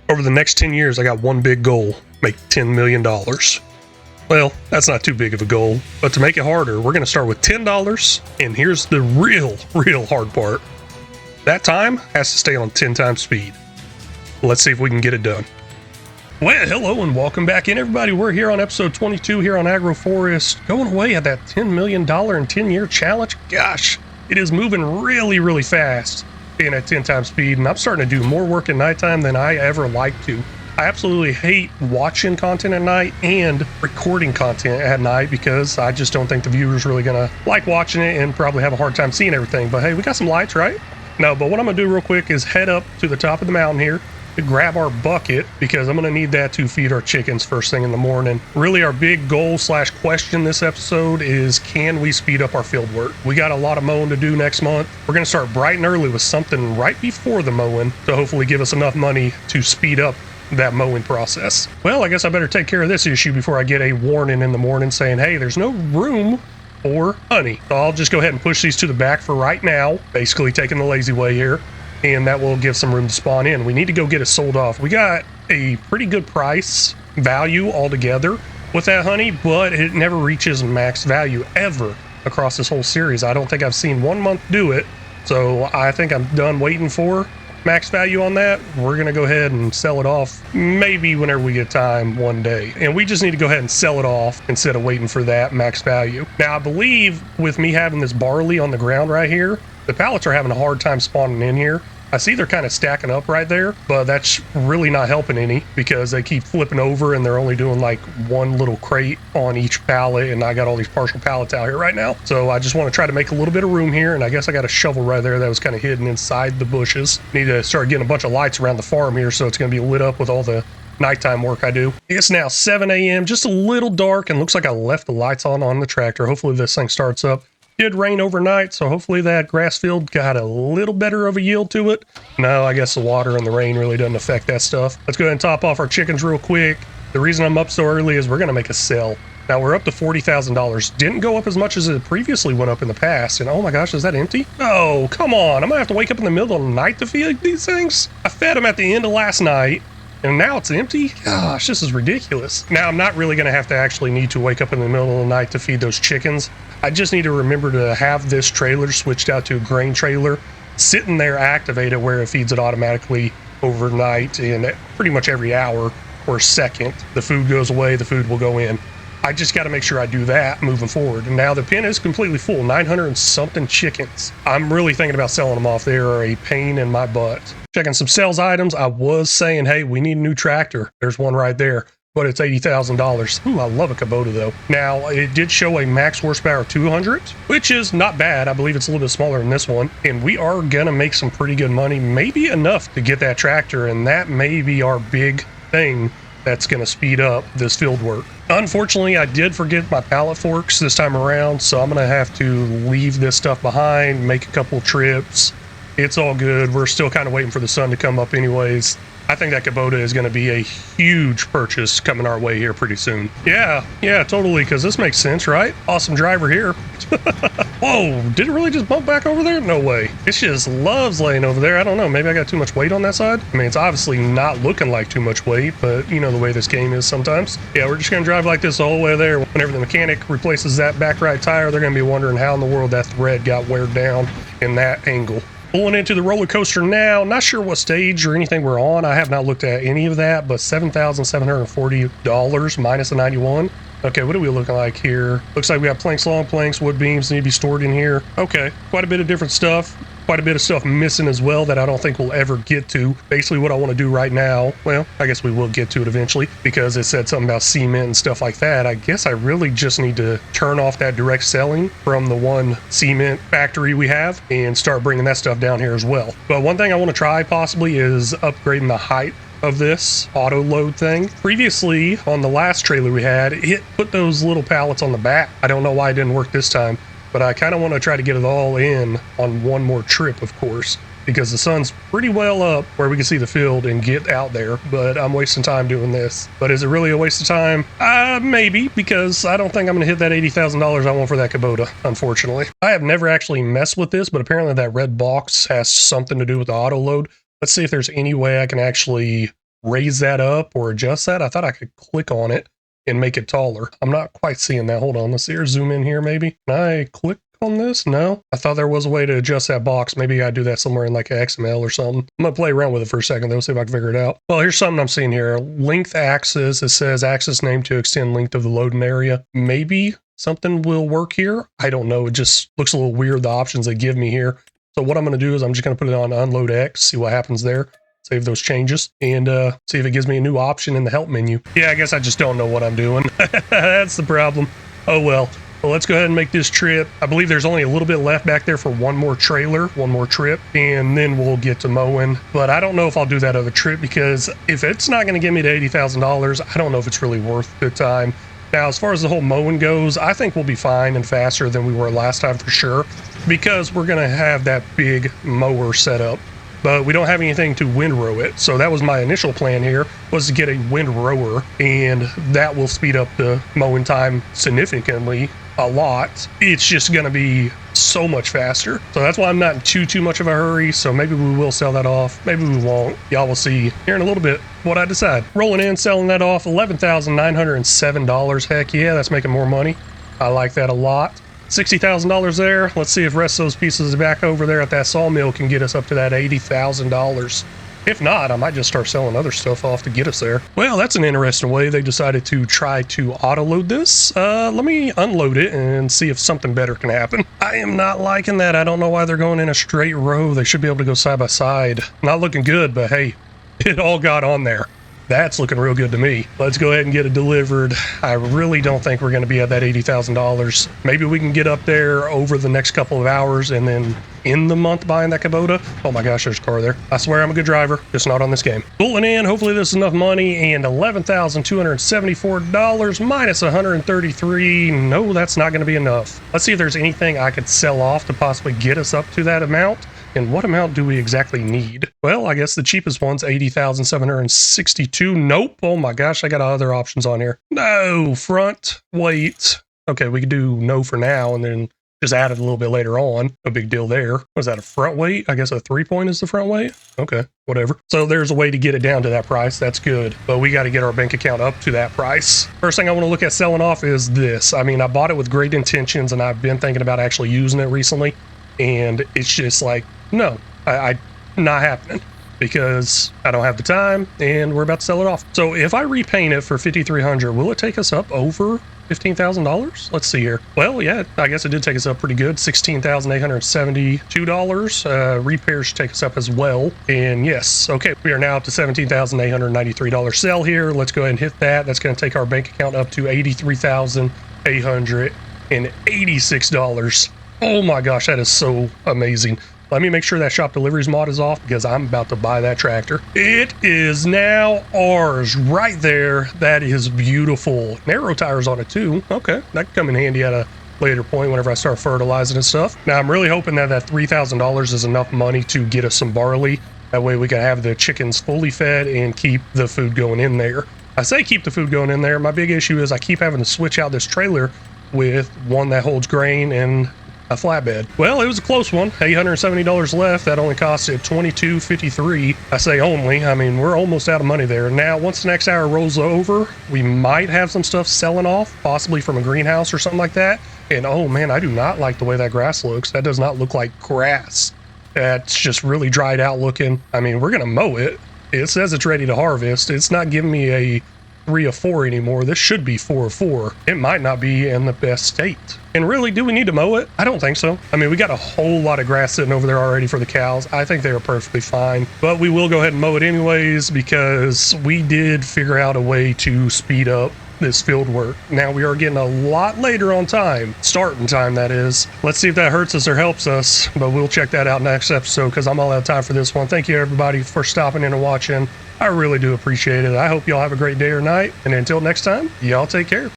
Over the next 10 years, I got one big goal: make $10 million. Well, that's not too big of a goal, but to make it harder, we're going to start with $10, and here's the real hard part. That time has to stay on 10 times speed. Let's see if we can get it done. Well, hello and welcome back in, everybody. We're here on episode 22 here on AgroForests, going away at that $10 million in 10-year challenge. Gosh, it is moving really fast, being at 10 times speed, and I'm starting to do more work at nighttime than I ever like to. I absolutely hate watching content at night and recording content at night because I just don't think the viewer's really gonna like watching it and probably have a hard time seeing everything. But hey, we got some lights, right? No, but what I'm gonna do real quick is head up to the top of the mountain here to grab our bucket, because I'm gonna need that to feed our chickens first thing in the morning. Really, our big goal / question this episode is, can we speed up our field work? We got a lot of mowing to do next month. We're gonna start bright and early with something right before the mowing to hopefully give us enough money to speed up that mowing process. Well, I guess I better take care of this issue before I get a warning in the morning saying, hey, there's no room for honey. So I'll just go ahead and push these to the back for right now, basically taking the lazy way here, and that will give some room to spawn in. We need to go get it sold off. We got a pretty good price value altogether with that honey, but it never reaches max value ever across this whole series. I don't think I've seen 1 month do it, so I think I'm done waiting for max value on that. We're gonna go ahead and sell it off maybe whenever we get time one day, and we just need to go ahead and sell it off instead of waiting for that max value. Now I believe with me having this barley on the ground right here, the pallets are having a hard time spawning in here. I see they're kind of stacking up right there, but that's really not helping any because they keep flipping over and they're only doing like one little crate on each pallet, and I got all these partial pallets out here right now. So I just want to try to make a little bit of room here, and I guess I got a shovel right there that was kind of hidden inside the bushes. Need to start getting a bunch of lights around the farm here so it's going to be lit up with all the nighttime work I do. It's now 7 a.m., just a little dark, and looks like I left the lights on the tractor. Hopefully this thing starts up. Did rain overnight, so hopefully that grass field got a little better of a yield to it. No, I guess the water and the rain really doesn't affect that stuff. Let's go ahead and top off our chickens real quick. The reason I'm up so early is we're going to make a sell. Now we're up to $40,000. Didn't go up as much as it previously went up in the past. And oh my gosh, is that empty? Oh, come on. I'm going to have to wake up in the middle of the night to feed these things. I fed them at the end of last night, and now it's empty? Gosh, this is ridiculous. Now, I'm not really going to have to actually need to wake up in the middle of the night to feed those chickens. I just need to remember to have this trailer switched out to a grain trailer, sitting there activated where it feeds it automatically overnight, and pretty much every hour or second, the food goes away, the food will go in. I just got to make sure I do that moving forward. And now the pen is completely full, 900 and something chickens. I'm really thinking about selling them off. They are a pain in my butt. Checking some sales items. I was saying, hey, we need a new tractor. There's one right there, but it's $80,000. Ooh, I love a Kubota though. Now it did show a max horsepower of 200, which is not bad. I believe it's a little bit smaller than this one, and we are gonna make some pretty good money, maybe enough to get that tractor, and that may be our big thing that's going to speed up this field work. Unfortunately, I did forget my pallet forks this time around, so I'm going to have to leave this stuff behind, make a couple trips. It's all good. We're still kind of waiting for the sun to come up anyways. I think that Kubota is going to be a huge purchase coming our way here pretty soon. Yeah, totally, because this makes sense, right? Awesome driver here. Whoa, did it really just bump back over there? No way. It just loves laying over there. I don't know, maybe I got too much weight on that side? I mean, it's obviously not looking like too much weight, but you know the way this game is sometimes. Yeah, we're just going to drive like this the whole way there. Whenever the mechanic replaces that back right tire, they're going to be wondering how in the world that thread got wear down in that angle. Pulling into the roller coaster now. Not sure what stage or anything we're on. I have not looked at any of that, but $7,740 minus the 91. Okay, what are we looking like here? Looks like we have planks, long planks, wood beams need to be stored in here. Okay, quite a bit of different stuff. Quite a bit of stuff missing as well that I don't think we'll ever get to. Basically what I want to do right now, well, I guess we will get to it eventually because it said something about cement and stuff like that. I guess I really just need to turn off that direct selling from the one cement factory we have and start bringing that stuff down here as well. But one thing I want to try possibly is upgrading the height of this auto load thing. Previously on the last trailer we had, it put those little pallets on the back. I don't know why it didn't work this time, but I kind of want to try to get it all in on one more trip, of course, because the sun's pretty well up where we can see the field and get out there, but I'm wasting time doing this. But is it really a waste of time? Maybe, because I don't think I'm going to hit that $80,000 I want for that Kubota, unfortunately. I have never actually messed with this, but apparently that red box has something to do with the auto load. Let's see if there's any way I can actually raise that up or adjust that? I thought I could click on it and make it taller. I'm not quite seeing that. Hold on, let's see here, zoom in here maybe. Can I click on this? No, I thought there was a way to adjust that box. Maybe I do that somewhere in like an XML or something. I'm gonna play around with it for a second though, see if I can figure it out. Well, here's something I'm seeing here. Length axis, it says axis name to extend length of the loading area. Maybe something will work here. I don't know, it just looks a little weird, the options they give me here. So what I'm gonna do is I'm just gonna put it on unload X, see what happens there. Save those changes and see if it gives me a new option in the help menu. Yeah, I guess I just don't know what I'm doing. That's the problem. Oh well. Well, let's go ahead and make this trip. I believe there's only a little bit left back there for one more trailer, one more trip, and then we'll get to mowing. But I don't know if I'll do that other trip because if it's not going to get me to $80,000, I don't know if it's really worth the time. Now, as far as the whole mowing goes, I think we'll be fine and faster than we were last time for sure because we're going to have that big mower set up. But we don't have anything to windrow it. So that was my initial plan here, was to get a windrower, and that will speed up the mowing time significantly, a lot. It's just going to be so much faster. So that's why I'm not in too much of a hurry. So maybe we will sell that off. Maybe we won't. Y'all will see here in a little bit what I decide. Rolling in, selling that off, $11,907. Heck yeah, that's making more money. I like that a lot. $60,000 there. Let's see if the rest of those pieces back over there at that sawmill can get us up to that $80,000. If not, I might just start selling other stuff off to get us there. Well, that's an interesting way they decided to try to auto-load this. Let me unload it and see if something better can happen. I am not liking that. I don't know why they're going in a straight row. They should be able to go side by side. Not looking good, but hey, it all got on there. That's looking real good to me. Let's go ahead and get it delivered. I really don't think we're going to be at that $80,000. Maybe we can get up there over the next couple of hours and then in the month buying that Kubota. Oh my gosh, there's a car there. I swear I'm a good driver, just not on this game. Pulling in, hopefully this is enough money, and $11,274 minus 133. No, that's not going to be enough. Let's see if there's anything I could sell off to possibly get us up to that amount. And what amount do we exactly need? Well, I guess the cheapest one's $80,762. Nope. Oh my gosh, I got other options on here. No, front, wait. Okay, we could do no for now and then just add it a little bit later on. No big deal there. Was that a front weight? I guess a 3-point is the front weight. Okay, whatever. So there's a way to get it down to that price. That's good. But we got to get our bank account up to that price. First thing I want to look at selling off is this. I mean, I bought it with great intentions and I've been thinking about actually using it recently. And it's just like, no, I not happening because I don't have the time and we're about to sell it off. So if I repaint it for $5,300, will it take us up over $15,000? Let's see here. Well, yeah, I guess it did take us up pretty good. $16,872. Repairs should take us up as well. And yes, okay, we are now up to $17,893 sell here. Let's go ahead and hit that. That's going to take our bank account up to $83,886. Oh my gosh, that is so amazing. Let me make sure that shop deliveries mod is off because I'm about to buy that tractor. It is now ours right there. That is beautiful. Narrow tires on it too. Okay, that could come in handy at a later point whenever I start fertilizing and stuff. Now I'm really hoping that that $3,000 is enough money to get us some barley. That way we can have the chickens fully fed and keep the food going in there. I say keep the food going in there. My big issue is I keep having to switch out this trailer with one that holds grain and a flatbed. Well, it was a close one. $870 left. That only costed $22.53. I say only. I mean, we're almost out of money there. Now, once the next hour rolls over, we might have some stuff selling off, possibly from a greenhouse or something like that. And oh man, I do not like the way that grass looks. That does not look like grass. That's just really dried out looking. I mean, we're gonna mow it. It says it's ready to harvest. It's not giving me a 3 of 4 anymore. This should be 4 of 4. It might not be in the best state. And really, do we need to mow it? I don't think so. I mean, we got a whole lot of grass sitting over there already for the cows. I think they are perfectly fine. But we will go ahead and mow it anyways because we did figure out a way to speed up this field work. Now we are getting a lot later on time, starting time that is. Let's see if that hurts us or helps us, but we'll check that out next episode because I'm all out of time for this one. Thank you everybody for stopping in and watching. I really do appreciate it. I hope y'all have a great day or night, and until next time, y'all take care.